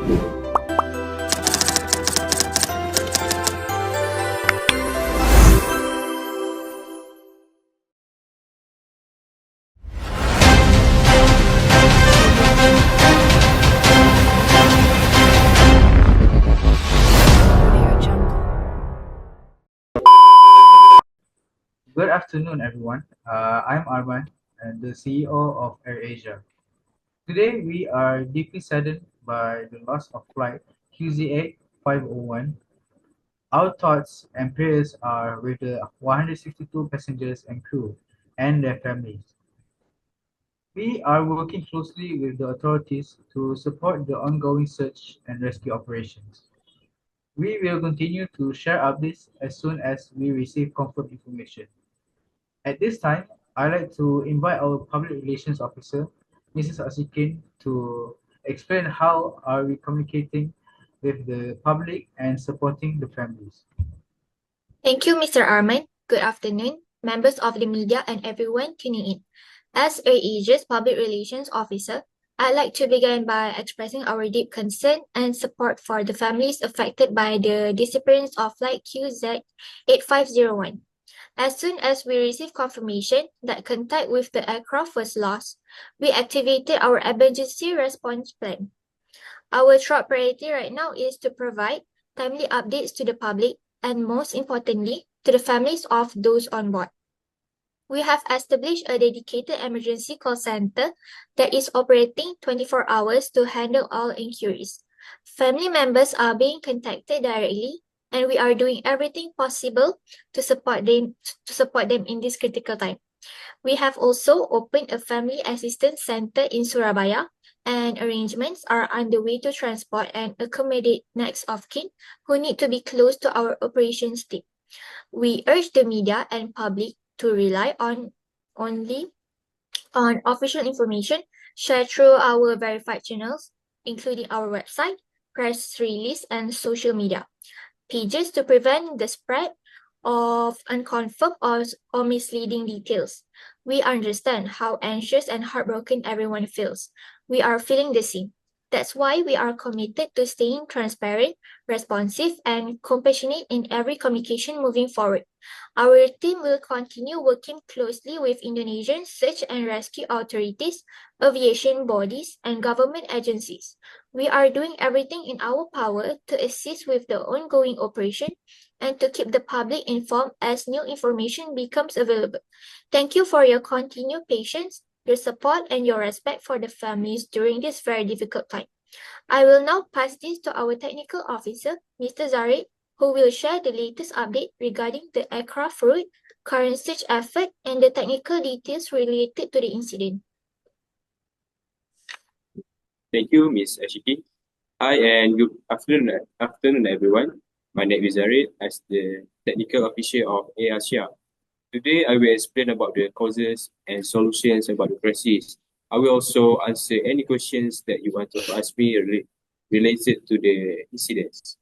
Good afternoon, everyone. I'm Arman, and the CEO of AirAsia. Today, we are deeply saddened by the loss of flight QZ8501. Our thoughts and prayers are with the 162 passengers and crew and their families. We are working closely with the authorities to support the ongoing search and rescue operations. We will continue to share updates as soon as we receive confirmed information. At this time, I'd like to invite our Public Relations Officer, Mrs. Asikin, to explain how are we communicating with the public and supporting the families. Thank you, Mr. Arman. Good afternoon, members of the media and everyone tuning in. As AirAsia's Public Relations Officer, I'd like to begin by expressing our deep concern and support for the families affected by the disappearance of flight QZ8501. As soon as we received confirmation that contact with the aircraft was lost, we activated our emergency response plan. Our top priority right now is to provide timely updates to the public and, most importantly, to the families of those on board. We have established a dedicated emergency call center that is operating 24 hours to handle all inquiries. Family members are being contacted directly, and we are doing everything possible to support them in this critical time. We have also opened a family assistance center in Surabaya, and arrangements are underway to transport and accommodate next of kin who need to be close to our operations team. We urge the media and public to rely only on official information shared through our verified channels, including our website, press release, and social media pages to prevent the spread of unconfirmed or misleading details. We understand how anxious and heartbroken everyone feels. We are feeling the same. That's why we are committed to staying transparent, responsive, and compassionate in every communication moving forward. Our team will continue working closely with Indonesian search and rescue authorities, aviation bodies, and government agencies. We are doing everything in our power to assist with the ongoing operation and to keep the public informed as new information becomes available. Thank you for your continued patience, your support, and your respect for the families during this very difficult time. I will now pass this to our technical officer, Mr. Zarid, who will share the latest update regarding the aircraft route, current search effort, and the technical details related to the incident. Thank you, Ms. Ashiki. Hi and good afternoon, everyone. My name is Zarid, as the technical officer of AirAsia. Today, I will explain about the causes and solutions about the crisis. I will also answer any questions that you want to ask me related to the incidents.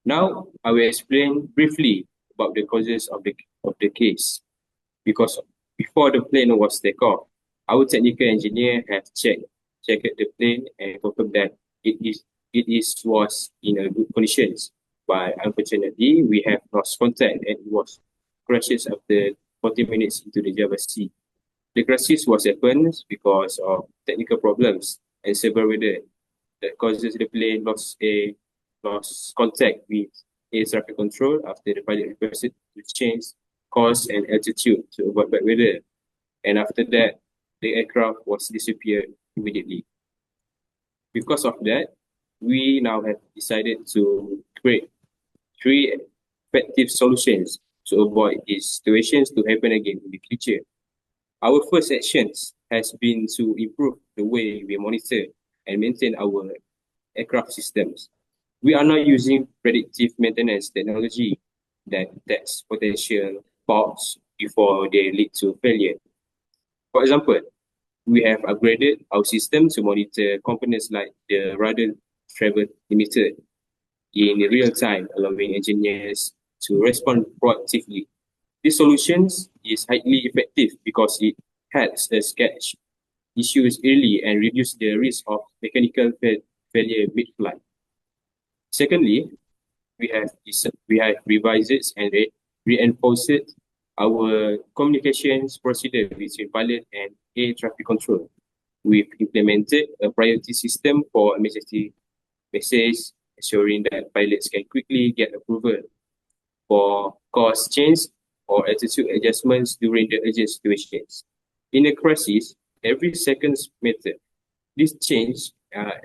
Now, I will explain briefly about the causes of the case. Because before the plane was taken off, our technical engineer have checked the plane and confirmed that it was in a good conditions. But unfortunately, we have lost contact and it was crashes after 40 minutes into the Java Sea. The crisis was happened because of technical problems and severe weather that causes the plane lost contact with air traffic control after the pilot requested to change course and altitude to avoid bad weather. And after that, the aircraft was disappeared immediately. Because of that, we now have decided to create 3 effective solutions to avoid these situations to happen again in the future. Our first actions has been to improve the way we monitor and maintain our aircraft systems. We are now using predictive maintenance technology that detects potential faults before they lead to failure. For example, we have upgraded our system to monitor components like the radar travel limiter in real time, allowing engineers to respond proactively. This solution is highly effective because it helps us catch issues early and reduce the risk of mechanical failure mid-flight. Secondly, we have revised and reinforced our communications procedure between pilot and air traffic control. We've implemented a priority system for emergency messages, ensuring that pilots can quickly get approval for course change or attitude adjustments during the urgent situations. In a crisis, every second matters. This change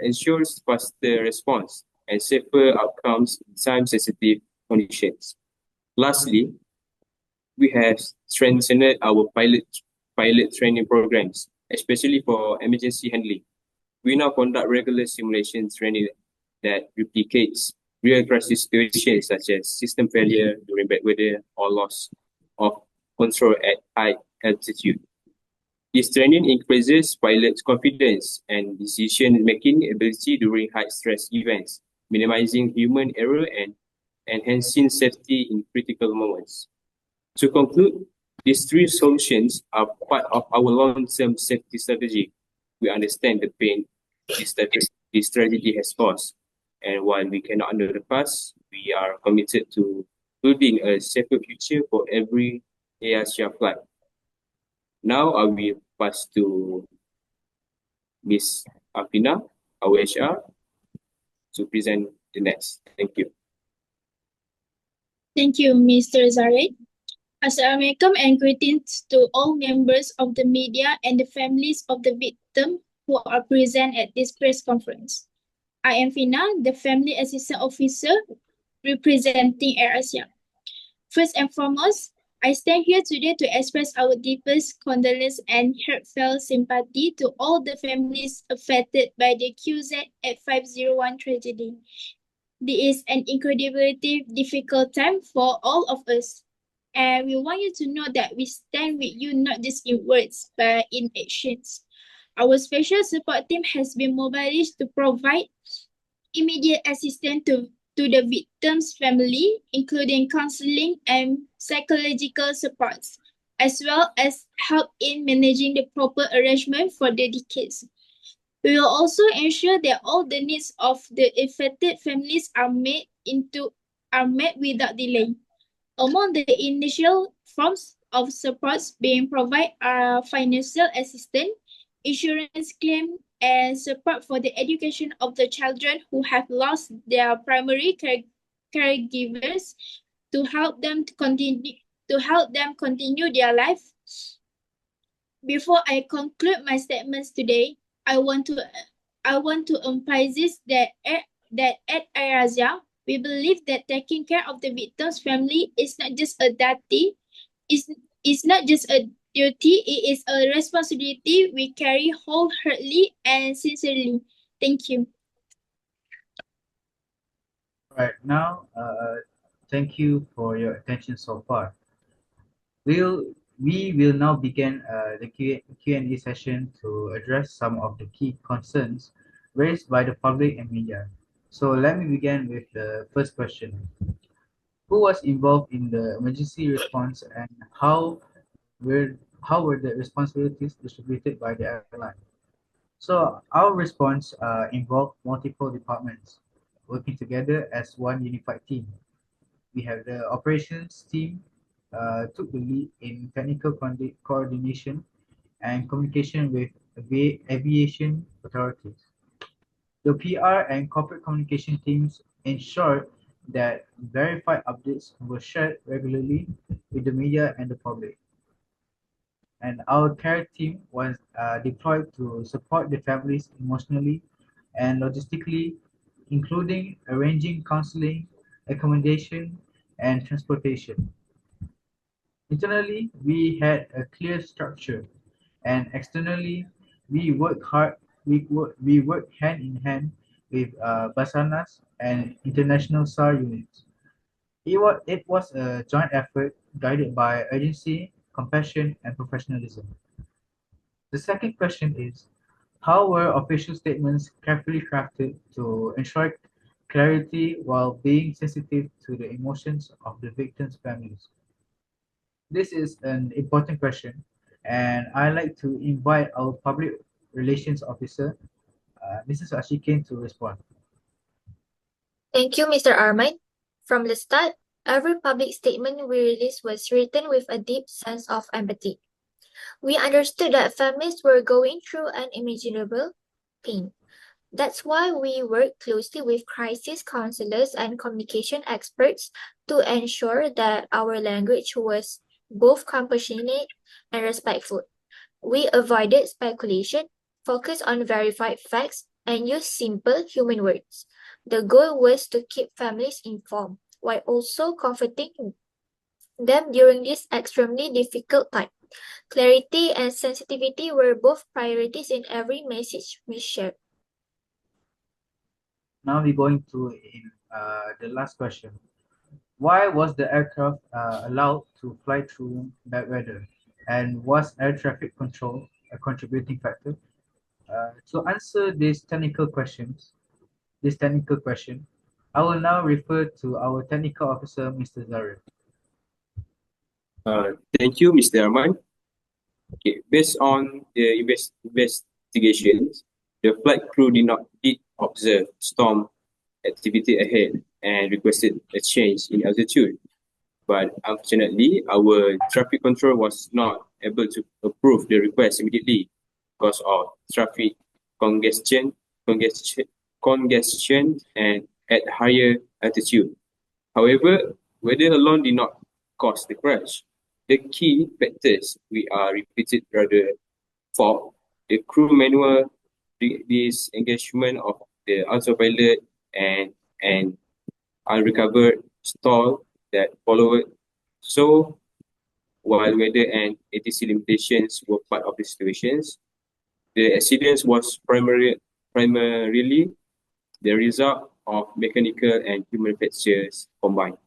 ensures faster response and safer outcomes in time-sensitive conditions. Lastly, we have strengthened our pilot training programs, especially for emergency handling. We now conduct regular simulation training that replicates real crisis situations such as system failure during bad weather or loss of control at high altitude. This training increases pilots' confidence and decision-making ability during high-stress events, minimizing human error and enhancing safety in critical moments. To conclude, these three solutions are part of our long-term safety strategy. We understand the pain this tragedy has caused, and while we cannot undo the past, we are committed to building a safer future for every AirAsia flight. Now I will pass to Ms. Afina, our HR, to present the next. Thank you. Thank you, Mr. Zared. Assalamualaikum and greetings to all members of the media and the families of the victim who are present at this press conference. I am Fina, the Family Assistant Officer representing AirAsia. First and foremost, I stand here today to express our deepest condolence and heartfelt sympathy to all the families affected by the QZ8501 tragedy. This is an incredibly difficult time for all of us. And we want you to know that we stand with you not just in words, but in actions. Our special support team has been mobilized to provide immediate assistance to the victim's family, including counseling and psychological supports, as well as help in managing the proper arrangement for the kids. We will also ensure that all the needs of the affected families are met without delay. Among the initial forms of supports being provided are financial assistance, insurance claim, and support for the education of the children who have lost their primary caregivers to help them continue their life. Before I conclude my statements today, I want to emphasize that at AirAsia, we believe that taking care of the victim's family is not just a duty, it's not just a duty, it is a responsibility we carry wholeheartedly and sincerely. Thank you. Right now, thank you for your attention so far. We will now begin the Q&A session to address some of the key concerns raised by the public and media. So let me begin with the first question. Who was involved in the emergency response and how were the responsibilities distributed by the airline? So our response involved multiple departments working together as one unified team. We have the operations team took the lead in technical coordination and communication with aviation authorities. The PR and corporate communication teams ensured that verified updates were shared regularly with the media and the public. And our care team was deployed to support the families emotionally and logistically, including arranging counseling, accommodation, and transportation. Internally, we had a clear structure, and externally, we worked hard. We worked hand in hand with Basarnas and international SAR units. It was a joint effort guided by urgency, compassion, and professionalism. The second question is, how were official statements carefully crafted to ensure clarity while being sensitive to the emotions of the victims' families? This is an important question, and I'd like to invite our public relations officer, Mrs. Ashikin to respond. Thank you, Mr. Armand. From the start, every public statement we released was written with a deep sense of empathy. We understood that families were going through unimaginable pain. That's why we work closely with crisis counselors and communication experts to ensure that our language was both compassionate and respectful. We avoided speculation, focused on verified facts, and used simple human words. The goal was to keep families informed while also comforting them during this extremely difficult time. Clarity and sensitivity were both priorities in every message we shared. Now we're going to the last question. Why was the aircraft allowed to fly through bad weather? And was air traffic control a contributing factor? To answer this technical question, I will now refer to our technical officer, Mr. Zarif. Thank you, Mr. Arman. Okay, based on the investigations, the flight crew did observe storm activity ahead and requested a change in altitude. But unfortunately, our traffic control was not able to approve the request immediately because of traffic congestion, congestion, congestion and at higher altitude. However, weather alone did not cause the crash. The key factors we are repeated rather for the crew manual disengagement of the autopilot and unrecovered stall that followed. So while weather and ATC limitations were part of the situations, the accident was primarily the result of mechanical and human factors combined.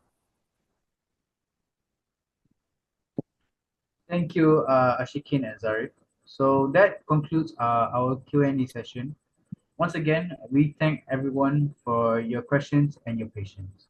Thank you, Ashikin and Zarif. So that concludes our Q&A session. Once again, we thank everyone for your questions and your patience.